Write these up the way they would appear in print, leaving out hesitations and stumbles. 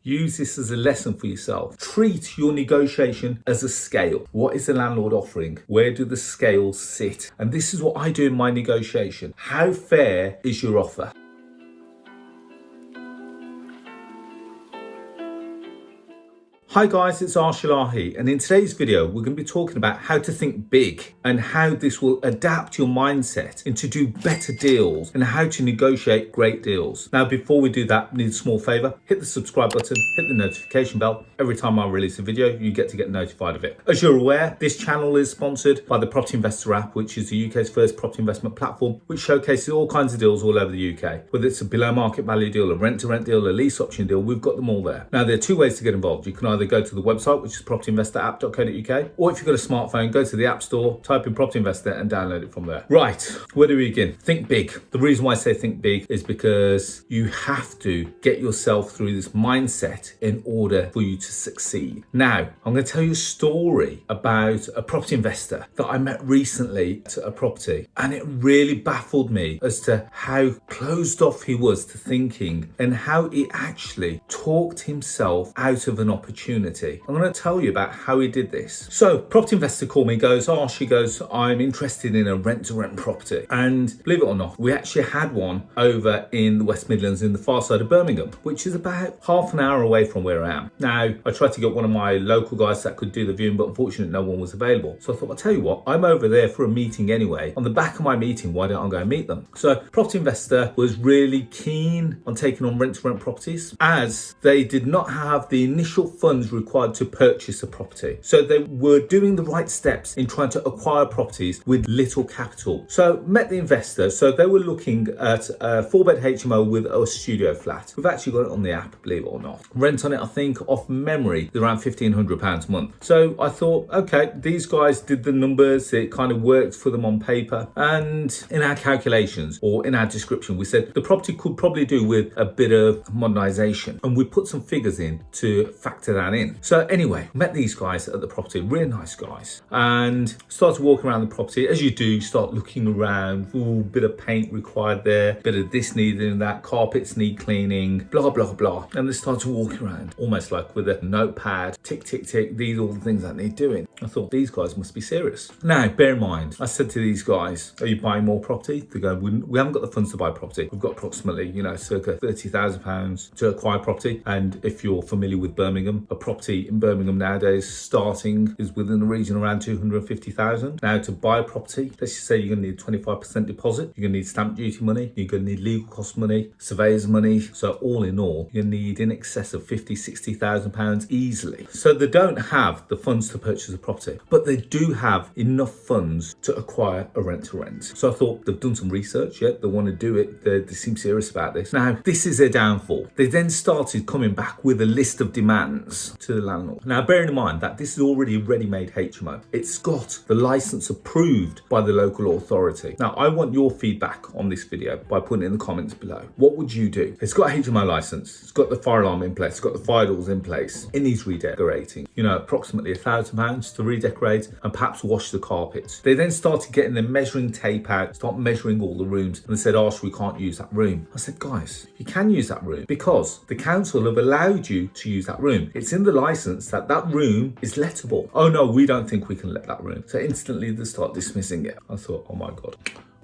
Use this as a lesson for yourself. Treat your negotiation as a scale. What is the landlord offering? Where do the scales sit? And this is what I do in my negotiation. How fair is your offer? Hi guys, it's Arsh, and in today's video we're going to be talking about how to think big and how this will adapt your mindset into do better deals and how to negotiate great deals. Now before we do that, I need a small favour. Hit the subscribe button, hit the notification bell. Every time I release a video you get to get notified of it. As you're aware, this channel is sponsored by the Property Investor app, which is the UK's first property investment platform, which showcases all kinds of deals all over the UK. Whether it's a below market value deal, a rent to rent deal, a lease option deal, we've got them all there. Now there are two ways to get involved. You can either go to the website, which is propertyinvestораpp.co.uk, or if you've got a smartphone, go to the App Store, type in Property Investor and download it from there. Right, where do we begin? Think big. The reason why I say think big is because you have to get yourself through this mindset in order for you to succeed. Now, I'm going to tell you a story about a property investor that I met recently at a property, and it really baffled me as to how closed off he was to thinking and how he actually talked himself out of an opportunity. I'm going to tell you about how he did this. So, property investor called me, goes, oh, she goes, I'm interested in a rent-to-rent property. And believe it or not, we actually had one over in the West Midlands in the far side of Birmingham, which is about half an hour away from where I am. Now, I tried to get one of my local guys that could do the viewing, but unfortunately no one was available. So I thought, I'll tell you what, I'm over there for a meeting anyway. On the back of my meeting, why don't I go and meet them? So, property investor was really keen on taking on rent-to-rent properties, as they did not have the initial funds required to purchase a property. So they were doing the right steps in trying to acquire properties with little capital. So met the investor. So they were looking at a 4-bed HMO with a studio flat. We've actually got it on the app, believe it or not. Rent on it, I think off memory, is around £1,500 a month. So I thought, okay, these guys did the numbers. It kind of worked for them on paper. And in our calculations or in our description, we said the property could probably do with a bit of modernisation. And we put some figures in to factor that in. So anyway, met these guys at the property, really nice guys, and started walking around the property. As you do, start looking around. Ooh, bit of paint required there, bit of this needed and that, carpets need cleaning, blah, blah, blah. And they started walking around almost like with a notepad, tick, tick, tick, these are all the things that need doing. I thought, these guys must be serious. Now, bear in mind, I said to these guys, are you buying more property? They go, we haven't got the funds to buy property. We've got approximately, circa £30,000 to acquire property. And if you're familiar with Birmingham, a property in Birmingham nowadays starting is within the region around 250,000. Now to buy a property, let's just say you're going to need 25% deposit, you're going to need stamp duty money, you're going to need legal cost money, surveyor's money. So all in all, you need in excess of 50,000 to 60,000 pounds easily. So they don't have the funds to purchase a property, but they do have enough funds to acquire a rent to rent. So I thought they've done some research, they want to do it, they seem serious about this. Now this is their downfall. They then started coming back with a list of demands to the landlord. Now bearing in mind that this is already a ready-made HMO, it's got the license approved by the local authority. Now I want your feedback on this video by putting it in the comments below. What would you do? It's got a HMO license, it's got the fire alarm in place, it's got the fire doors in place, it needs redecorating, approximately £1,000 to redecorate and perhaps wash the carpets. They then started getting the measuring tape out, start measuring all the rooms, and they said, Arsh, we can't use that room. I said, guys, you can use that room because the council have allowed you to use that room. It's in the license that room is lettable. Oh no, we don't think we can let that room. So instantly they start dismissing it. I thought, oh my God,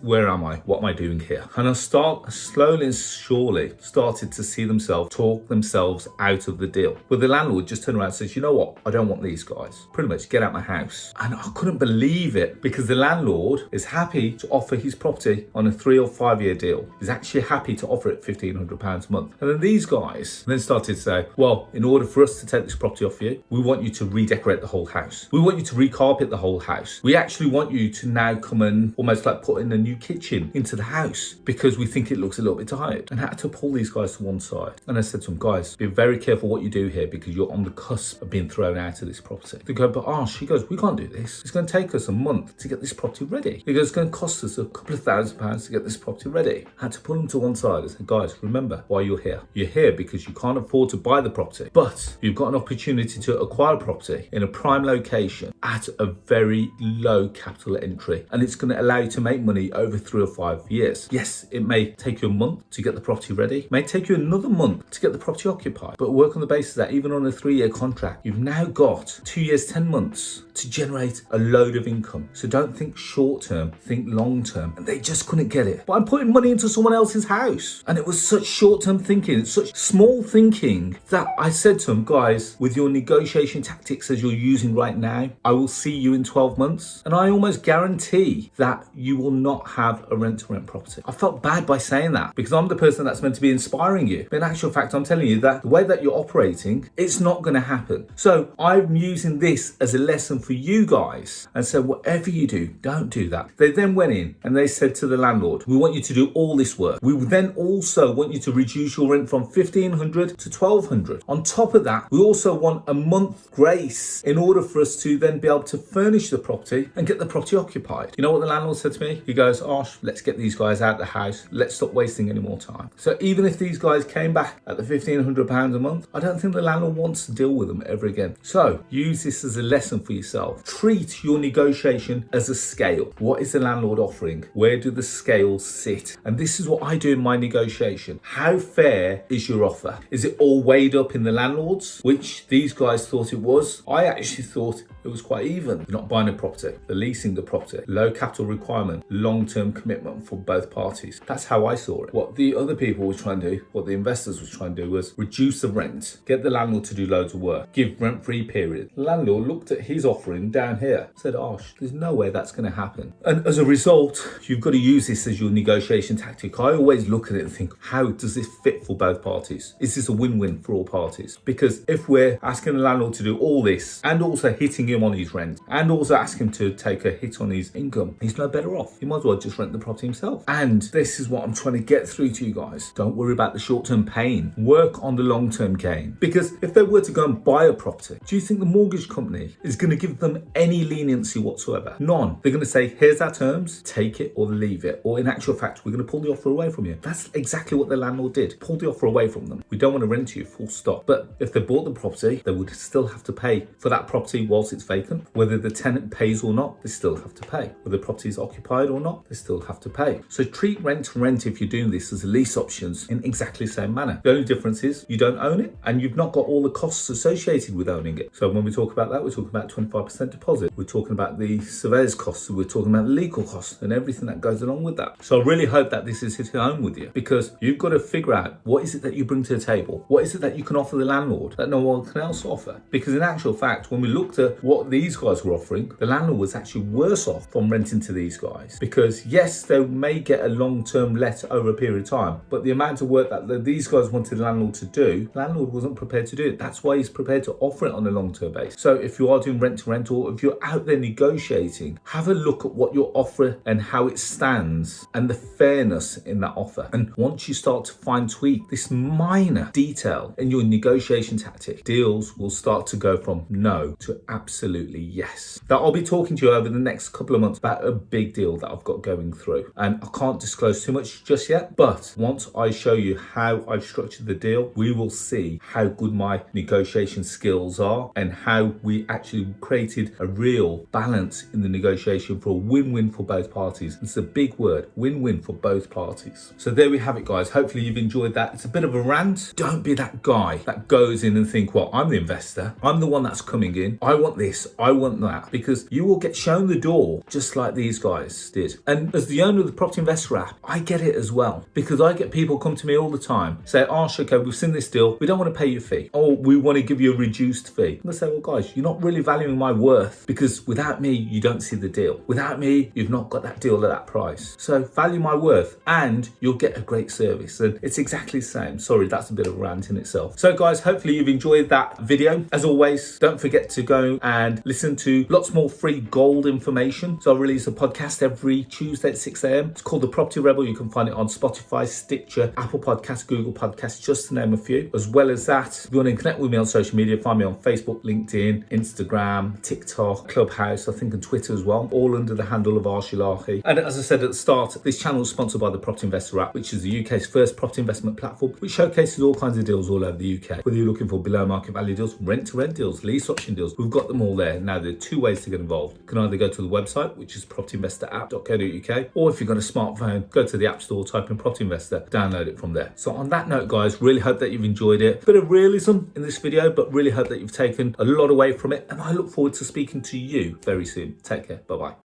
where am I? What am I doing here? And I slowly and surely started to see themselves talk themselves out of the deal. But the landlord just turned around and says, you know what? I don't want these guys. Pretty much get out my house. And I couldn't believe it because the landlord is happy to offer his property on a 3 or 5 year deal. He's actually happy to offer it £1,500 a month. And then these guys then started to say, well, in order for us to take this property off you, we want you to redecorate the whole house. We want you to recarpet the whole house. We actually want you to now come and almost like put in a new kitchen into the house because we think it looks a little bit tired. And I had to pull these guys to one side. And I said to them, guys, be very careful what you do here because you're on the cusp of being thrown out of this property. They go, but Arsh, he goes, we can't do this. It's going to take us a month to get this property ready. He goes, it's going to cost us a couple of £1,000s to get this property ready. I had to pull them to one side and say, guys, remember why you're here. You're here because you can't afford to buy the property, but you've got an opportunity to acquire property in a prime location at a very low capital entry, and it's going to allow you to make money over 3 or 5 years. Yes, it may take you a month to get the property ready, it may take you another month to get the property occupied, but work on the basis that even on a 3-year contract, you've now got 2 years, 10 months to generate a load of income. So don't think short term, think long term. And they just couldn't get it. But I'm putting money into someone else's house. And it was such short term thinking, such small thinking, that I said to them, guys, with your negotiation tactics as you're using right now, I will see you in 12 months. And I almost guarantee that you will not have a rent to rent property. I felt bad by saying that because I'm the person that's meant to be inspiring you. But in actual fact, I'm telling you that the way that you're operating, it's not going to happen. So I'm using this as a lesson for you guys and said, whatever you do, don't do that. They then went in and they said to the landlord, we want you to do all this work. We then also want you to reduce your rent from 1,500 to 1,200. On top of that, we also want a month grace in order for us to then be able to furnish the property and get the property occupied. You know what the landlord said to me? He goes, Arsh, let's get these guys out of the house. Let's stop wasting any more time. So even if these guys came back at the £1,500 a month, I don't think the landlord wants to deal with them ever again. So use this as a lesson for yourself. Treat your negotiation as a scale. What is the landlord offering? Where do the scales sit? And this is what I do in my negotiation. How fair is your offer? Is it all weighed up in the landlord's, which these guys thought it was? I actually thought it was quite even. You're not buying a property, they're leasing the property, low capital requirement, long-term commitment for both parties. That's how I saw it. What the other people were trying to do, what the investors were trying to do, was reduce the rent, get the landlord to do loads of work, give rent-free period. The landlord looked at his offering down here, said, Arsh, there's no way that's going to happen. And as a result, you've got to use this as your negotiation tactic. I always look at it and think, how does this fit for both parties? Is this a win-win for all parties? Because if we're asking the landlord to do all this and also hitting him on his rent and also ask him to take a hit on his income, he's no better off. He might as well just rent the property himself. And this is what I'm trying to get through to you guys. Don't worry about the short-term pain. Work on the long-term gain. Because if they were to go and buy a property, do you think the mortgage company is going to give them any leniency whatsoever? None. They're going to say, here's our terms, take it or leave it. Or in actual fact, we're going to pull the offer away from you. That's exactly what the landlord did. Pull the offer away from them. We don't want to rent to you, full stop. But if they bought the property, they would still have to pay for that property whilst it's vacant. Whether the tenant pays or not, they still have to pay. Whether the property is occupied or not, they still have to pay. So treat rent if you're doing this as lease options in exactly the same manner. The only difference is you don't own it and you've not got all the costs associated with owning it. So when we talk about that, we're talking about 25% deposit. We're talking about the surveyor's costs. We're talking about the legal costs and everything that goes along with that. So I really hope that this is hitting home with you, because you've got to figure out what is it that you bring to the table? What is it that you can offer the landlord that no one can else offer? Because in actual fact, when we looked at what these guys were offering, the landlord was actually worse off from renting to these guys, because yes, they may get a long-term let over a period of time, but the amount of work that these guys wanted the landlord to do, the landlord wasn't prepared to do it. That's why he's prepared to offer it on a long-term basis. So if you are doing rent to rent, or if you're out there negotiating, have a look at what your offer and how it stands and the fairness in that offer. And once you start to fine tweak this minor detail in your negotiation tactic, deals will start to go from no to absolutely yes. That I'll be talking to you over the next couple of months about a big deal that I've got going through, and I can't disclose too much just yet, but once I show you how I've structured the deal, we will see how good my negotiation skills are and how we actually created a real balance in the negotiation for a win-win for both parties. It's a big word, win-win for both parties. So there we have it, guys. Hopefully you've enjoyed that. It's a bit of a rant. Don't be that guy that goes in and think, well, I'm the investor, I'm the one that's coming in, I want this, I want that, because you will get shown the door just like these guys did. And as the owner of the Property Investor app, I get it as well, because I get people come to me all the time, say, Arsh, okay, we've seen this deal, we don't want to pay you a fee, or we want to give you a reduced fee. I'm gonna say, well guys, you're not really valuing my worth, because without me, you don't see the deal. Without me, you've not got that deal at that price. So value my worth and you'll get a great service. And it's exactly the same. Sorry, that's a bit of a rant in itself. So guys, hopefully you've enjoyed that video. As always, don't forget to go and listen to lots more free gold information. So I release a podcast every Tuesday at 6 a.m. It's called The Property Rebel. You can find it on Spotify, Stitcher, Apple Podcasts, Google Podcasts, just to name a few. As well as that, if you want to connect with me on social media, find me on Facebook, LinkedIn, Instagram, TikTok, Clubhouse, I think, and Twitter as well, all under the handle of Arsh. And as I said at the start, this channel is sponsored by the Property Investor app, which is the UK's first property investment platform, which showcases all kinds of deals all over the UK. Whether you're looking for below market value deals, rent to rent deals, lease option deals, we've got them all there. Okay, now there are two ways to get involved. You can either go to the website, which is propertyinvestораpp.co.uk, or if you've got a smartphone, go to the App Store, type in Property Investor, download it from there. So on that note, guys, really hope that you've enjoyed it. Bit of realism in this video, but really hope that you've taken a lot away from it, and I look forward to speaking to you very soon. Take care. Bye-bye.